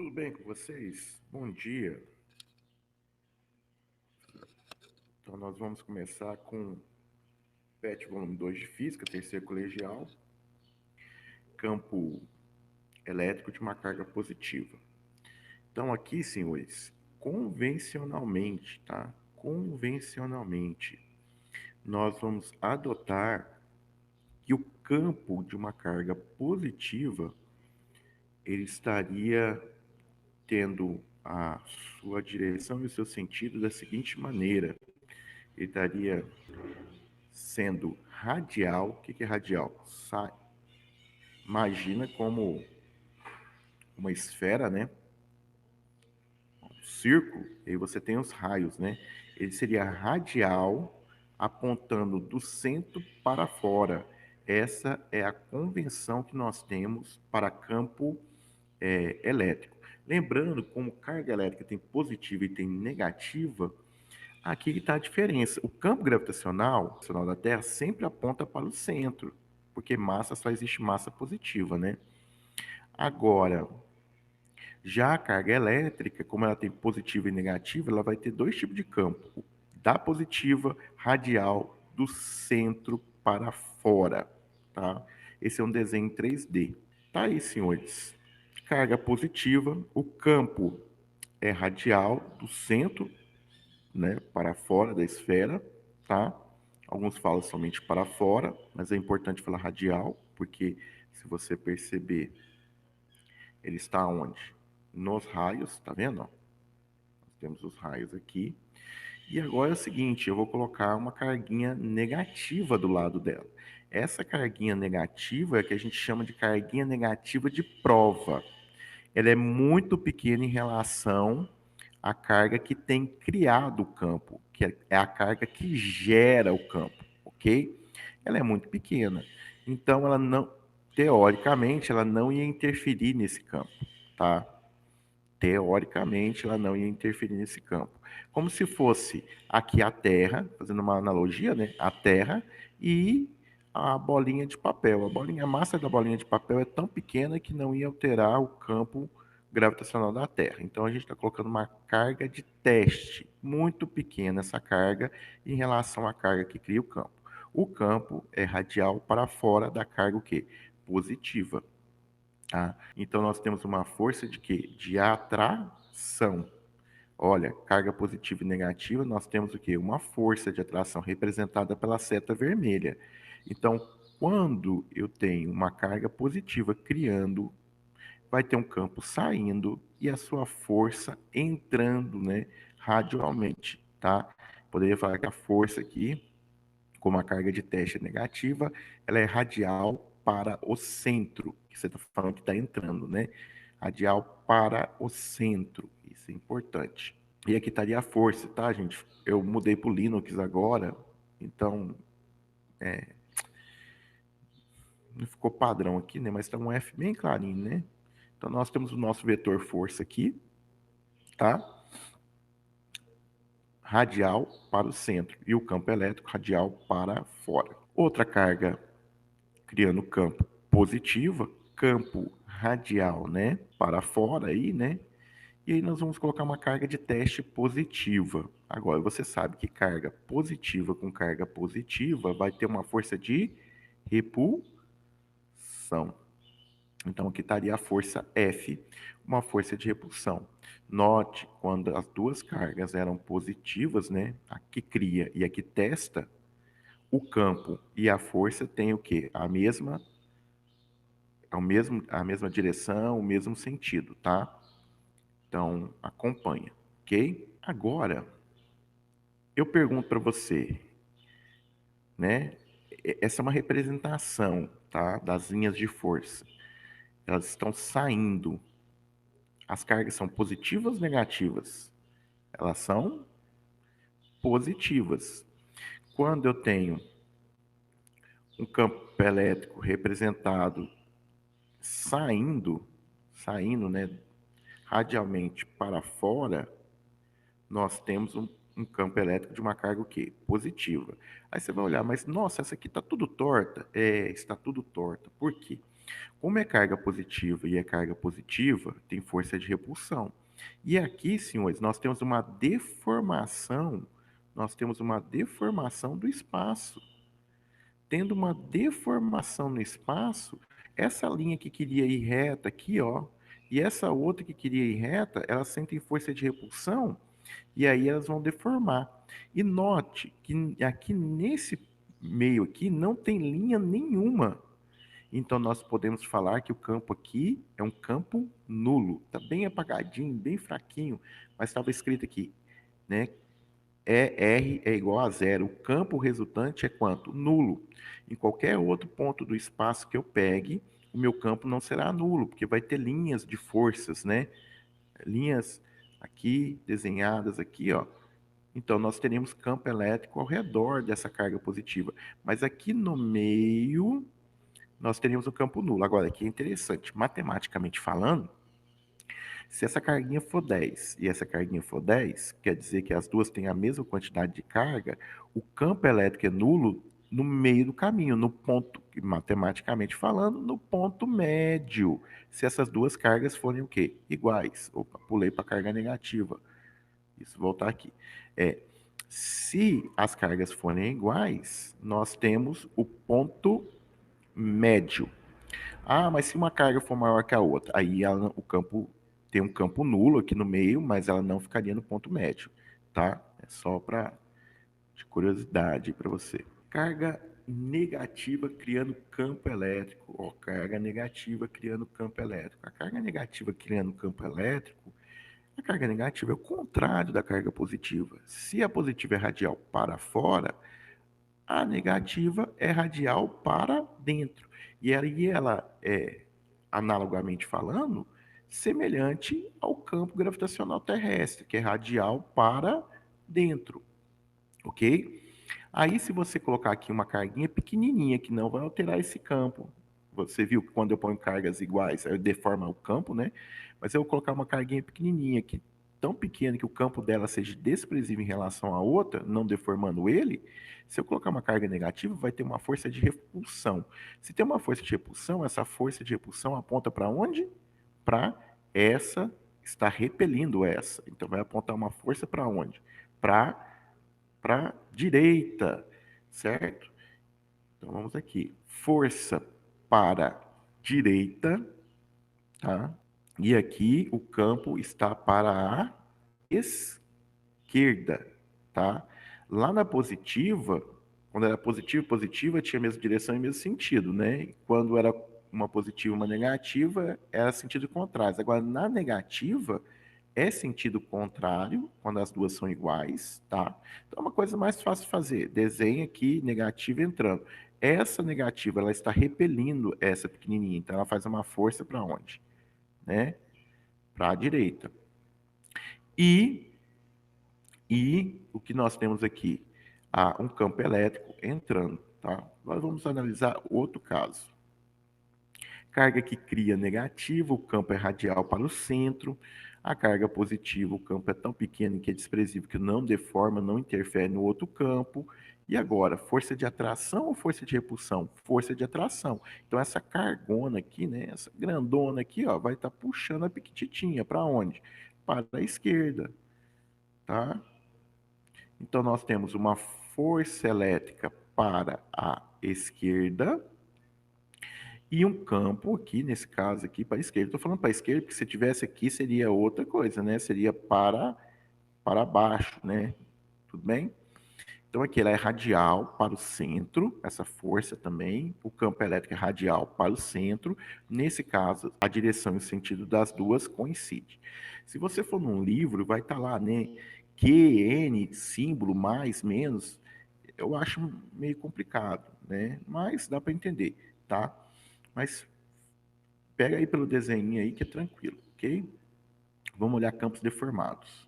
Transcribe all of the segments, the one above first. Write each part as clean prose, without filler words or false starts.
Tudo bem com vocês? Bom dia. Então, nós vamos começar com PET volume 2 de Física, terceiro colegial, campo elétrico de uma carga positiva. Então, aqui, senhores, convencionalmente, tá? Convencionalmente, nós vamos adotar que o campo de uma carga positiva, ele estaria tendo a sua direção e o seu sentido da seguinte maneira. Ele estaria sendo radial. O que é radial? Imagina como uma esfera, né? Um círculo, e aí você tem os raios, né? Ele seria radial, apontando do centro para fora. Essa é a convenção que nós temos para campo elétrico. Lembrando, como carga elétrica tem positiva e tem negativa, aqui está a diferença. O campo gravitacional da Terra sempre aponta para o centro, porque massa só existe massa positiva, né? Agora, já a carga elétrica, como ela tem positiva e negativa, ela vai ter dois tipos de campo: da positiva, radial, do centro para fora, tá? Esse é um desenho em 3D. Tá aí, senhores. Carga positiva, o campo é radial, do centro, né, para fora da esfera, tá? Alguns falam somente para fora, mas é importante falar radial, porque se você perceber, ele está onde? Nos raios, tá vendo? Nós temos os raios aqui. E agora é o seguinte, eu vou colocar uma carguinha negativa do lado dela. Essa carguinha negativa é a que a gente chama de carguinha negativa de prova. Ela é muito pequena em relação à carga que tem criado o campo, que é a carga que gera o campo, ok? Ela é muito pequena. Então, ela não, teoricamente, ela não ia interferir nesse campo, tá? Teoricamente, ela não ia interferir nesse campo. Como se fosse aqui a Terra, fazendo uma analogia, né? A Terra e a bolinha de papel. A massa da bolinha de papel é tão pequena que não ia alterar o campo gravitacional da Terra. Então a gente está colocando uma carga de teste, muito pequena essa carga em relação à carga que cria o campo. O campo é radial para fora da carga o quê? Positiva. Tá? Então nós temos uma força de quê? De atração. Olha, carga positiva e negativa, nós temos o quê? Uma força de atração representada pela seta vermelha. Então, quando eu tenho uma carga positiva criando, vai ter um campo saindo e a sua força entrando, né, radialmente, tá? Poderia falar que a força aqui, como a carga de teste é negativa, ela é radial para o centro, que você está falando que está entrando, né? Radial para o centro, isso é importante. E aqui estaria a força, tá, gente? Eu mudei para o Linux agora, então não ficou padrão aqui, né? Mas está um F bem clarinho, né? Então nós temos o nosso vetor força aqui, tá? Radial para o centro e o campo elétrico radial para fora. Outra carga criando campo positiva, campo radial, né, para fora aí, né? E aí nós vamos colocar uma carga de teste positiva. Agora você sabe que carga positiva com carga positiva vai ter uma força de repulsão. Então aqui estaria a força F, uma força de repulsão. Note, quando as duas cargas eram positivas, né, a que cria e a que testa, o campo e a força têm o quê? A mesma direção, o mesmo sentido, tá? Então, acompanha, ok? Agora, eu pergunto para você, né? Essa é uma representação, tá? Das linhas de força. Elas estão saindo. As cargas são positivas ou negativas? Elas são positivas. Quando eu tenho um campo elétrico representado saindo, né, radialmente para fora, nós temos um campo elétrico de uma carga o quê? Positiva. Aí você vai olhar, mas nossa, essa aqui está tudo torta. É, está tudo torta. Por quê? Como é carga positiva e é carga positiva, tem força de repulsão. E aqui, senhores, nós temos uma deformação do espaço. Tendo uma deformação no espaço, essa linha que queria ir reta aqui, ó, e essa outra que queria ir reta, elas sentem força de repulsão e aí elas vão deformar. E note que aqui nesse meio aqui não tem linha nenhuma. Então nós podemos falar que o campo aqui é um campo nulo. Está bem apagadinho, bem fraquinho, mas estava escrito aqui, né? R é igual a zero. O campo resultante é quanto? Nulo. Em qualquer outro ponto do espaço que eu pegue, o meu campo não será nulo, porque vai ter linhas de forças, né? Linhas aqui desenhadas aqui, ó. Então nós teremos campo elétrico ao redor dessa carga positiva, mas aqui no meio nós teríamos um campo nulo. Agora, aqui é interessante, matematicamente falando, se essa carguinha for 10 e essa carguinha for 10, quer dizer que as duas têm a mesma quantidade de carga, o campo elétrico é nulo no meio do caminho, no ponto, matematicamente falando, no ponto médio. Se essas duas cargas forem o quê? Iguais. Opa, pulei para a carga negativa. Isso, voltar aqui. Se as cargas forem iguais, nós temos o ponto médio. Ah, mas se uma carga for maior que a outra, aí o campo tem um campo nulo aqui no meio, mas ela não ficaria no ponto médio, tá? É só para de curiosidade para você. Carga negativa criando campo elétrico. Ó, carga negativa criando campo elétrico. A carga negativa criando campo elétrico, a carga negativa é o contrário da carga positiva. Se a positiva é radial para fora, a negativa é radial para dentro. E aí ela é, analogamente falando, semelhante ao campo gravitacional terrestre, que é radial para dentro, ok? Aí, se você colocar aqui uma carguinha pequenininha, que não vai alterar esse campo, você viu que quando eu ponho cargas iguais, eu deforma o campo, né? Mas eu vou colocar uma carguinha pequenininha, que tão pequena que o campo dela seja desprezível em relação à outra, não deformando ele, se eu colocar uma carga negativa, vai ter uma força de repulsão. Se tem uma força de repulsão, essa força de repulsão aponta para onde? Para essa, está repelindo essa. Então vai apontar uma força para onde? Para direita, certo? Então vamos aqui. Força para direita, tá? E aqui o campo está para a esquerda, tá? Lá na positiva, quando era positiva, positiva, tinha a mesma direção e mesmo sentido, né? E quando era uma positiva e uma negativa, era sentido contrário. Agora, na negativa, é sentido contrário, quando as duas são iguais, tá? Então, é uma coisa mais fácil de fazer. Desenha aqui, negativa entrando. Essa negativa, ela está repelindo essa pequenininha. Então, ela faz uma força para onde? Né? Para a direita. E o que nós temos aqui? Um campo elétrico entrando, tá? Nós vamos analisar outro caso. Carga que cria negativa, o campo é radial para o centro. A carga positiva, o campo é tão pequeno que é desprezível que não deforma, não interfere no outro campo. E agora, força de atração ou força de repulsão? Força de atração. Então, essa cargona aqui, né, essa grandona aqui, ó, vai estar puxando a piquititinha para onde? Para a esquerda, tá? Então, nós temos uma força elétrica para a esquerda e um campo aqui, nesse caso aqui, para a esquerda. Estou falando para a esquerda porque se tivesse aqui seria outra coisa, né? Seria para baixo, né? Tudo bem? Então aqui ela é radial para o centro, essa força também. O campo elétrico é radial para o centro. Nesse caso, a direção e o sentido das duas coincidem. Se você for num livro, vai estar lá, né? Q, N, símbolo, mais, menos. Eu acho meio complicado, né? Mas dá para entender, tá? Mas pega aí pelo desenho aí que é tranquilo, ok? Vamos olhar campos deformados.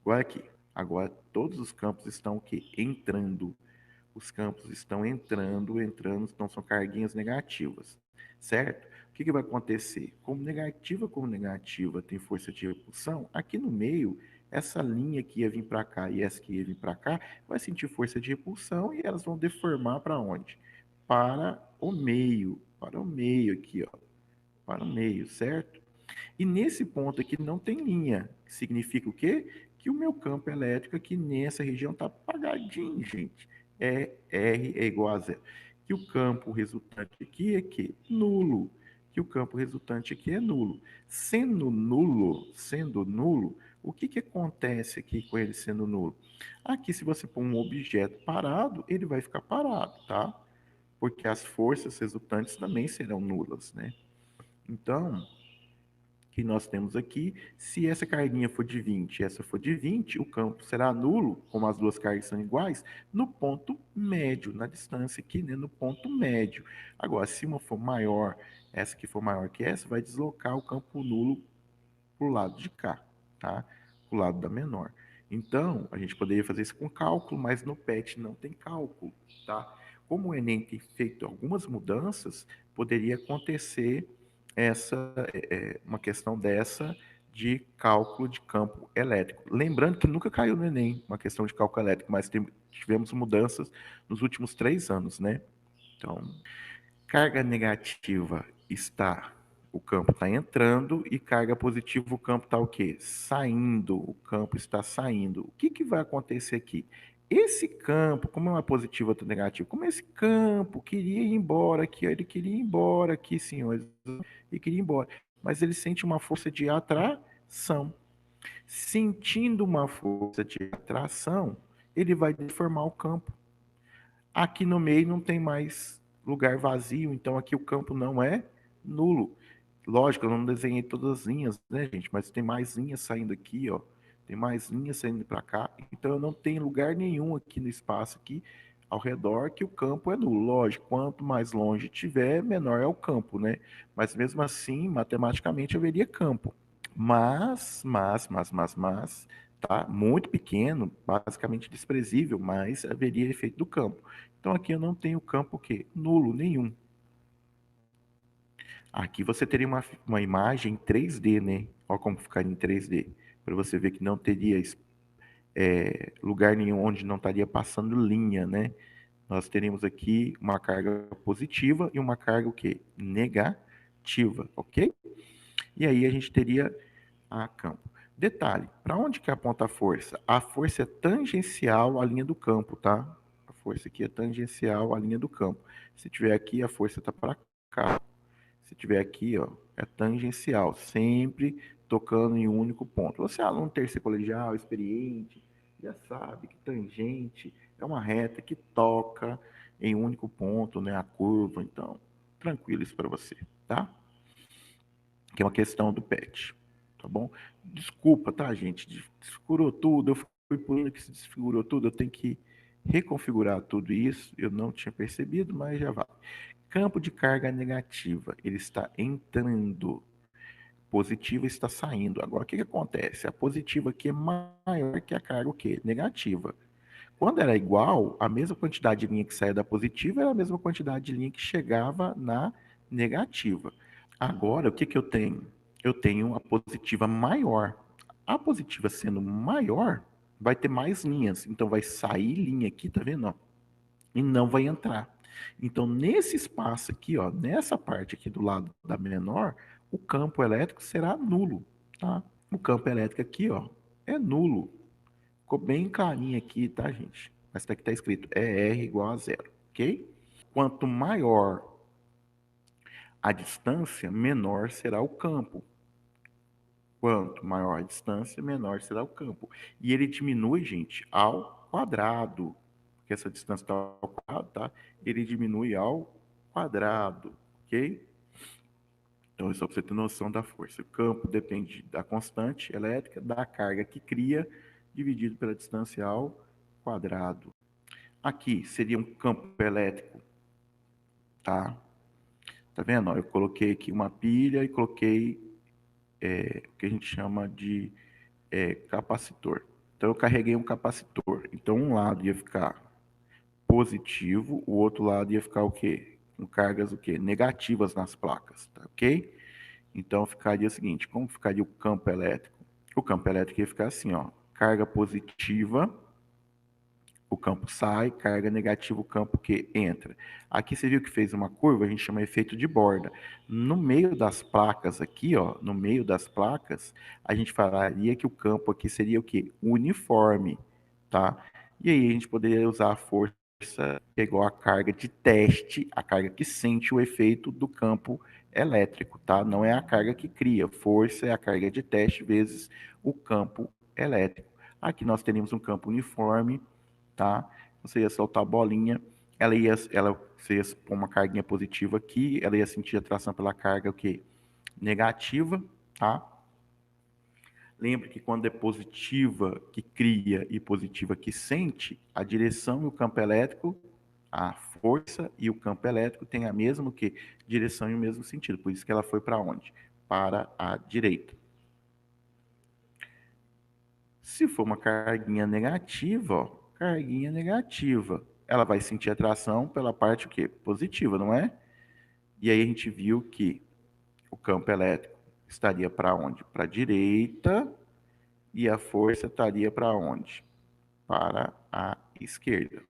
Agora aqui. Agora todos os campos estão aqui entrando. Os campos estão entrando, então são carguinhas negativas, certo? O que vai acontecer? Como negativa tem força de repulsão, aqui no meio, essa linha que ia vir para cá e essa que ia vir para cá, vai sentir força de repulsão e elas vão deformar para onde? Para o meio, para o meio aqui, ó, para o meio, certo? E nesse ponto aqui não tem linha. Significa o quê? Que o meu campo elétrico aqui nessa região está apagadinho, gente. R é igual a zero. Que o campo resultante aqui é que nulo. Que o campo resultante aqui é nulo. Sendo nulo, o que, que acontece aqui com ele sendo nulo? Aqui, se você pôr um objeto parado, ele vai ficar parado, tá? Porque as forças resultantes também serão nulas, né? Então, que nós temos aqui, se essa carguinha for de 20 e essa for de 20, o campo será nulo, como as duas cargas são iguais, no ponto médio, na distância aqui, né, no ponto médio. Agora, se uma for maior, essa que for maior que essa, vai deslocar o campo nulo para o lado de cá, tá? Para o lado da menor. Então, a gente poderia fazer isso com cálculo, mas no PET não tem cálculo, tá? Como o Enem tem feito algumas mudanças, poderia acontecer uma questão dessa de cálculo de campo elétrico. Lembrando que nunca caiu no Enem uma questão de cálculo elétrico, mas tivemos mudanças nos últimos 3 anos, né? Então, carga negativa está, o campo está entrando, e carga positiva, o campo está o quê? Saindo, o campo está saindo. O que, que vai acontecer aqui? Esse campo, como é uma positiva ou negativa, como esse campo queria ir embora aqui, ó, ele queria ir embora aqui, senhores, e queria ir embora. Mas ele sente uma força de atração. Sentindo uma força de atração, ele vai deformar o campo. Aqui no meio não tem mais lugar vazio, então aqui o campo não é nulo. Lógico, eu não desenhei todas as linhas, né, gente? Mas tem mais linhas saindo aqui, ó. Tem mais linhas saindo para cá. Então eu não tenho lugar nenhum aqui no espaço aqui ao redor que o campo é nulo. Lógico, quanto mais longe tiver, menor é o campo, né? Mas mesmo assim, matematicamente haveria campo. Mas, tá? Muito pequeno, basicamente desprezível, mas haveria efeito do campo. Então aqui eu não tenho campo o quê? Nulo, nenhum. Aqui você teria uma imagem 3D, né? Olha como ficaria em 3D. Para você ver que não teria lugar nenhum onde não estaria passando linha, né? Nós teríamos aqui uma carga positiva e uma carga o quê? Negativa, ok? E aí a gente teria a campo. Detalhe, para onde que aponta a força? A força é tangencial à linha do campo, tá? A força aqui é tangencial à linha do campo. Se tiver aqui, a força está para cá. Se tiver aqui, ó, é tangencial, sempre tocando em um único ponto. Você é aluno terceiro colegial, experiente, já sabe que tangente é uma reta que toca em um único ponto, né? A curva, então, tranquilo isso para você, tá? Que é uma questão do PET, tá bom? Desculpa, tá, gente? Desfigurou tudo, eu fui pulando que se desfigurou tudo, eu tenho que reconfigurar tudo isso, eu não tinha percebido, mas já vai. Campo de carga negativa, ele está entrando, positiva está saindo. Agora, o que, que acontece? A positiva aqui é maior que a carga o quê? Negativa. Quando era igual, a mesma quantidade de linha que saía da positiva era a mesma quantidade de linha que chegava na negativa. Agora, o que que eu tenho? Eu tenho a positiva maior. A positiva sendo maior, vai ter mais linhas. Então, vai sair linha aqui, tá vendo? Ó? E não vai entrar. Então, nesse espaço aqui, ó, nessa parte aqui do lado da menor, o campo elétrico será nulo, tá? O campo elétrico aqui, ó, é nulo. Ficou bem clarinho aqui, tá, gente? Mas aqui tá escrito ER igual a zero, ok? Quanto maior a distância, menor será o campo. Quanto maior a distância, menor será o campo. E ele diminui, gente, ao quadrado. Porque essa distância está ao quadrado, tá? Ele diminui ao quadrado, ok? Então, é só para você ter noção da força. O campo depende da constante elétrica, da carga que cria, dividido pela distância ao quadrado. Aqui seria um campo elétrico, tá? Tá vendo? Ó, eu coloquei aqui uma pilha e coloquei o que a gente chama de capacitor. Então eu carreguei um capacitor. Então um lado ia ficar positivo, o outro lado ia ficar o quê? Com cargas o quê? Negativas nas placas, tá ok? Então ficaria o seguinte, como ficaria o campo elétrico? O campo elétrico ia ficar assim, ó, carga positiva o campo sai, carga negativa, o campo que entra. Aqui você viu que fez uma curva, a gente chama efeito de borda. No meio das placas aqui, ó, no meio das placas, a gente falaria que o campo aqui seria o quê? Uniforme, tá? E aí a gente poderia usar a força que é igual a carga de teste, a carga que sente o efeito do campo elétrico, tá? Não é a carga que cria, força é a carga de teste vezes o campo elétrico. Aqui nós teríamos um campo uniforme, tá? Você ia soltar a bolinha, você ia pôr uma carguinha positiva aqui, ela ia sentir atração pela carga o quê? Negativa, tá? Lembre que quando é positiva que cria e positiva que sente, a direção e o campo elétrico, a força e o campo elétrico têm a mesma que direção e o mesmo sentido. Por isso que ela foi para onde? Para a direita. Se for uma carguinha negativa, ó, carguinha negativa, ela vai sentir atração pela parte o quê? Positiva, não é? E aí a gente viu que o campo elétrico estaria para onde? Para a direita e a força estaria para onde? Para a esquerda.